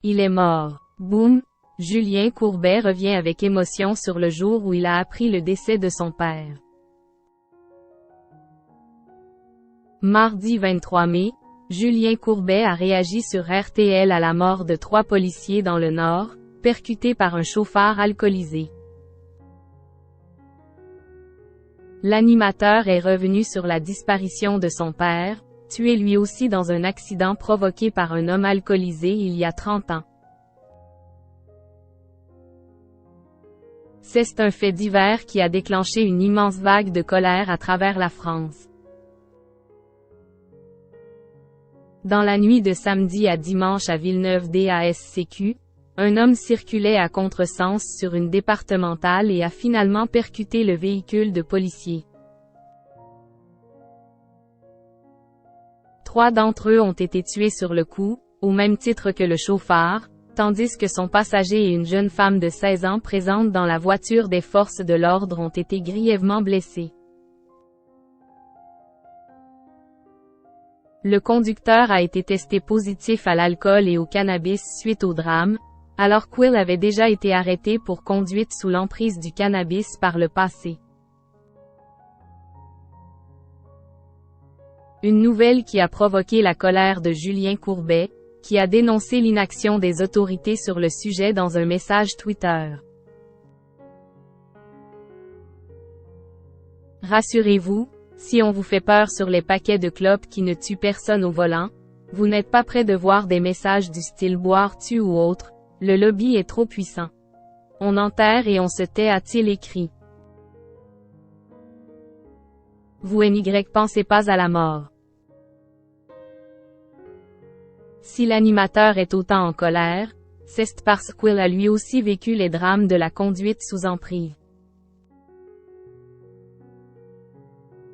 Il est mort. Boum! Julien Courbet revient avec émotion sur le jour où il a appris le décès de son père. Mardi 23 mai, Julien Courbet a réagi sur RTL à la mort de 3 policiers dans le Nord, percutés par un chauffard alcoolisé. L'animateur est revenu sur la disparition de son père, tué lui aussi dans un accident provoqué par un homme alcoolisé il y a 30 ans. C'est un fait divers qui a déclenché une immense vague de colère à travers la France. Dans la nuit de samedi à dimanche à Villeneuve-d'Ascq, un homme circulait à contresens sur une départementale et a finalement percuté le véhicule de policiers. 3 d'entre eux ont été tués sur le coup, au même titre que le chauffard, tandis que son passager et une jeune femme de 16 ans présente dans la voiture des forces de l'ordre ont été grièvement blessés. Le conducteur a été testé positif à l'alcool et au cannabis suite au drame, alors qu'Will avait déjà été arrêté pour conduite sous l'emprise du cannabis par le passé. Une nouvelle qui a provoqué la colère de Julien Courbet, qui a dénoncé l'inaction des autorités sur le sujet dans un message Twitter. Rassurez-vous, si on vous fait peur sur les paquets de clopes qui ne tuent personne au volant, vous n'êtes pas près de voir des messages du style boire tue ou autre, le lobby est trop puissant. On enterre et on se tait, a-t-il écrit. Vous NY pensez pas à la mort. Si l'animateur est autant en colère, c'est parce qu'il a lui aussi vécu les drames de la conduite sous emprise.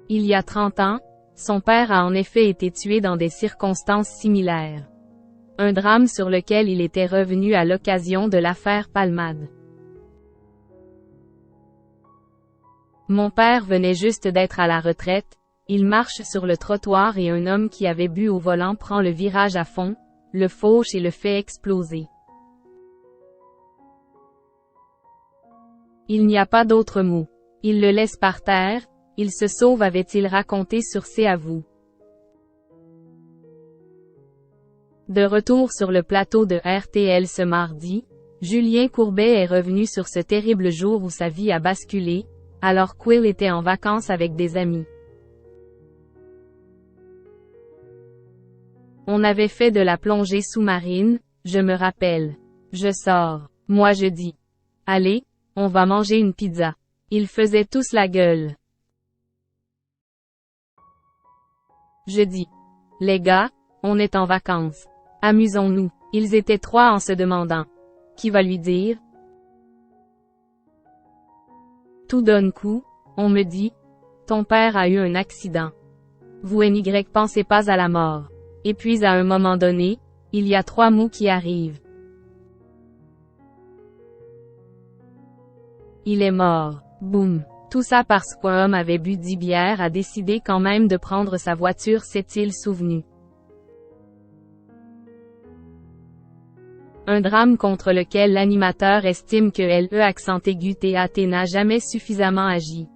Il y a 30 ans, son père a en effet été tué dans des circonstances similaires. Un drame sur lequel il était revenu à l'occasion de l'affaire Palmade. Mon père venait juste d'être à la retraite, il marche sur le trottoir et un homme qui avait bu au volant prend le virage à fond, le fauche et le fait exploser. Il n'y a pas d'autre mot. Il le laisse par terre, il se sauve, avait-il raconté sur C'est à vous. De retour sur le plateau de RTL ce mardi, Julien Courbet est revenu sur ce terrible jour où sa vie a basculé, alors qu'Will était en vacances avec des amis. On avait fait de la plongée sous-marine, je me rappelle. Je sors. Moi je dis. Allez, on va manger une pizza. Ils faisaient tous la gueule. Je dis. Les gars, on est en vacances. Amusons-nous. Ils étaient 3 en se demandant. Qui va lui dire? Tout d'un coup, on me dit. Ton père a eu un accident. Vous NY pensez pas à la mort. Et puis à un moment donné, il y a 3 mots qui arrivent. Il est mort. Boum. Tout ça parce qu'un homme avait bu 10 bières, a décidé quand même de prendre sa voiture, s'est-il souvenu. Un drame contre lequel l'animateur estime que LE accent aigu TAT n'a jamais suffisamment agi.